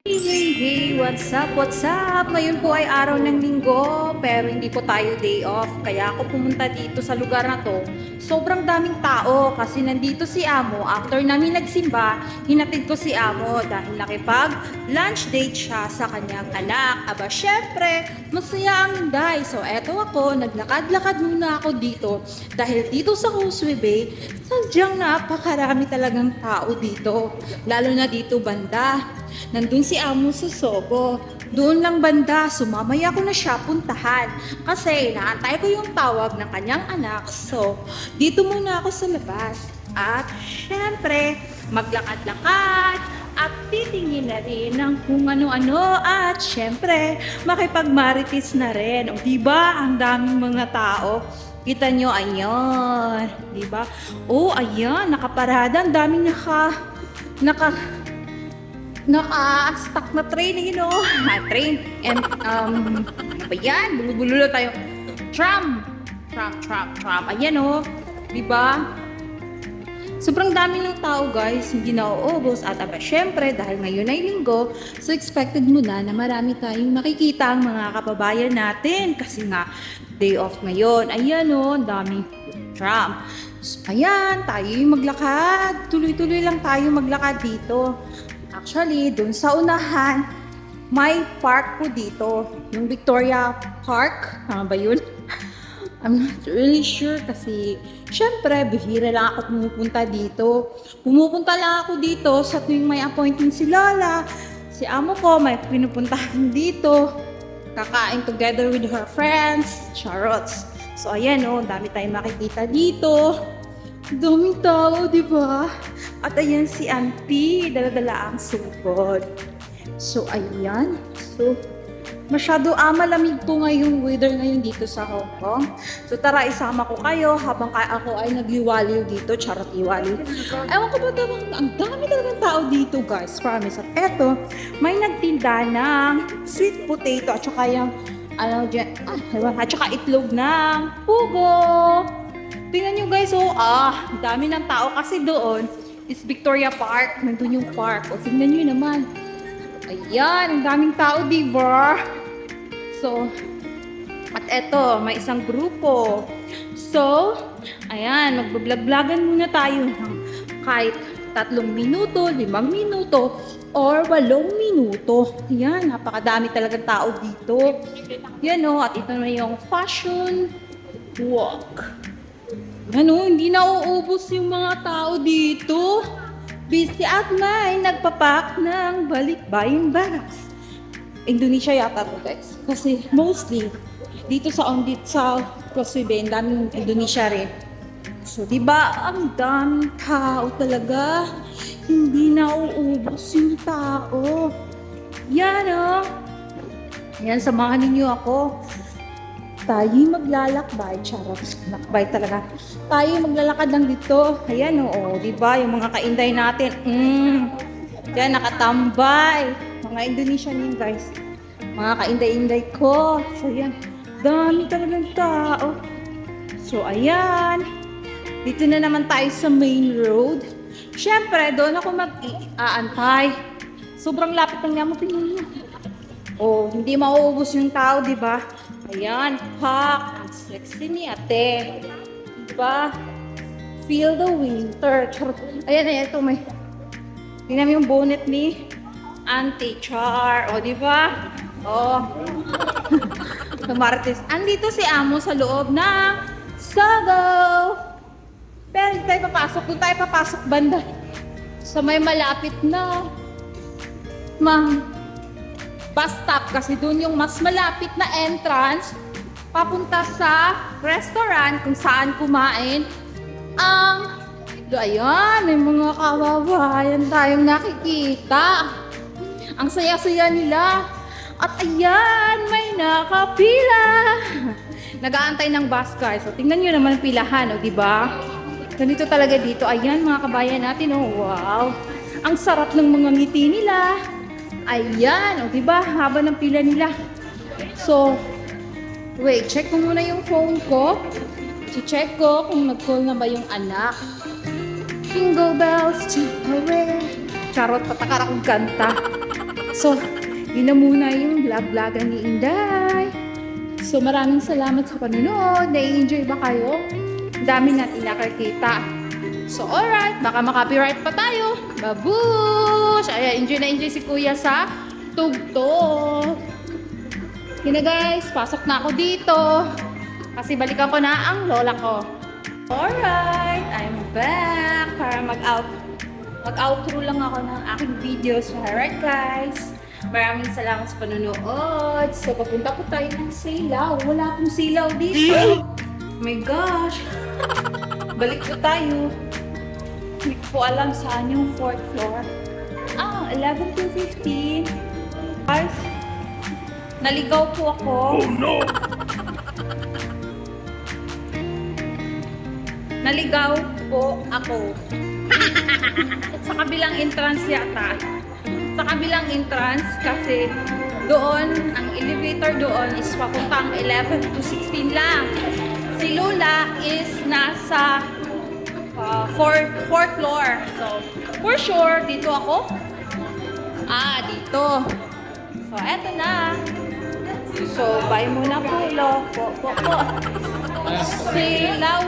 Hey, what's up? What's up? Ngayon po ay araw ng linggo, pero hindi po tayo day off. Kaya ako pumunta dito sa lugar na to. Sobrang daming tao kasi nandito si Amo. After namin nagsimba, hinatid ko si Amo dahil nakipag lunch date siya sa kanyang anak. Aba, syempre, masaya ang Inday. So, eto ako, naglakad-lakad muna ako dito. Dahil dito sa Causeway Bay, sadyang napakarami talagang tao dito. Lalo na dito banda. Nandun si Amo sa Sogo. Doon lang banda, sumamaya ko na siya puntahan. Kasi inaantay ko yung tawag ng kanyang anak. So, dito muna ako sa labas. At syempre, maglakad-lakad at titingin na rin ng kung ano-ano. At syempre, makipagmarites na rin. O diba, ang daming mga tao. Kita nyo, ayan. Diba? Oh, ayan, nakaparada. Ang daming naka-stuck na train, train. And, ano ba yan? Bulu-bululo tayo. Tram. Ayan, diba? Sobrang dami ng tao, guys. Hindi na uubos. At aba, syempre, dahil ngayon ay linggo, so expected mo na marami tayong makikita ang mga kababayan natin. Kasi nga, day off ngayon. Ayan, ang daming tram. So, ayan, tayo yung maglakad. Tuloy-tuloy lang tayo maglakad dito. Actually, dun sa unahan, may park po dito. Yung Victoria Park. Tama ba yun? I'm not really sure kasi syempre, bihira lang ako pumupunta dito. Pumupunta lang ako dito sa tuwing may appointment si Lola. Si Amo ko may pinupuntahan dito. Kakain together with her friends. Charots. So ayan dami tayong makikita dito. Daming tao, di ba? At ayan si Auntie, dala-dala ang supot. So, ayan. So, masyado malamig po ngayong weather ngayon dito sa Hong Kong. So, tara, isama ko kayo habang ako ay nagliwaliw dito. Charot, liwaliw. Ewan ko ba tamang, ang dami talagang tao dito, guys. Promise. At eto, may nagtinda ng sweet potato at saka yung, at saka itlog ng pugo. Tingnan nyo guys, dami ng tao kasi doon is Victoria Park. Nandun yung park. O, tingnan nyo naman. Ayan, ang daming tao, diba? So, at eto, may isang grupo. So, ayan, magbablog-vlogan muna tayo ng kahit 3 minuto, 5 minuto, or 8 minuto. Ayan, napakadami talagang tao dito. Yan at ito na yung fashion walk. Hindi na uubos yung mga tao dito. Busy at may nagpapak ng balikbayang barracks. Indonesia yata to guys. Kasi mostly, dito sa Causeway Bay, daming Indonesia rin. So, diba, ang daming tao talaga. Hindi na uubos yung tao. Yan Yan, samahan ninyo ako. Tayo maglalakbay, charot, lakbay talaga. Tayo maglalakad lang dito. Ayan diba, yung mga kainday natin. Yan, nakatambay. Mga Indonesian yun, guys. Mga kainday-inday ko. So, yan. Dami talagang tao. So, ayan. Dito na naman tayo sa main road. Siyempre, doon ako mag-aantay. Sobrang lapit ng nga mo, tingnan mo. Hindi mauubos yung tao, diba? Ayan, pak. Ang sexy ni ate. Diba? Feel the winter. Ayan, ito may. Tingnan mo yung bonnet ni Auntie Char. Diba? Martes. Andito si Amo sa loob ng Sogo. Pero hindi tayo papasok. Doon tayo papasok banda. Sa may malapit na bus stop kasi doon yung mas malapit na entrance papunta sa restaurant kung saan kumain ayan, may mga kababayan tayong nakikita. Ang saya-saya nila. At ayan, may nakapila. Nag-aantay ng bus guys. So, tingnan nyo naman ang pilahan, diba? Ganito talaga dito. Ayan, mga kabayan natin, wow. Ang sarap ng mga ngiti nila. Ayan, diba? Haba ng pila nila. So, wait, check ko muna yung phone ko. Check ko kung nag-call na ba yung anak. Jingle bells, jingle way. Charot, patakar akong kanta. So, yun na muna yung vlog-vlogan ni Inday. So, maraming salamat sa panonood. Na-enjoy ba kayo? Ang dami natin nakakita. So, alright. Baka makapiright pa tayo. Babush! Ayan, enjoy na enjoy si Kuya sa tugtog. Yun na guys, pasok na ako dito. Kasi balikan ko na ang lola ko. Alright, I'm back para mag-outro lang ako ng aking videos. Alright guys, maraming salamat sa panonood. So, papunta po tayo ng silaw. Wala akong silaw dito. Oh my gosh. Balik po tayo. Hindi ko po alam saan yung 4th floor. 11 to 15. Guys, naligaw po ako. Oh no! Naligaw po ako. Sa kabilang entrance yata. Sa kabilang entrance kasi doon, ang elevator doon is papuntang 11 to 16 lang. Si Lola is nasa 4th floor. So, for sure, dito ako. Dito. So, eto na. So, bye muna po, lo. Po. Silaw.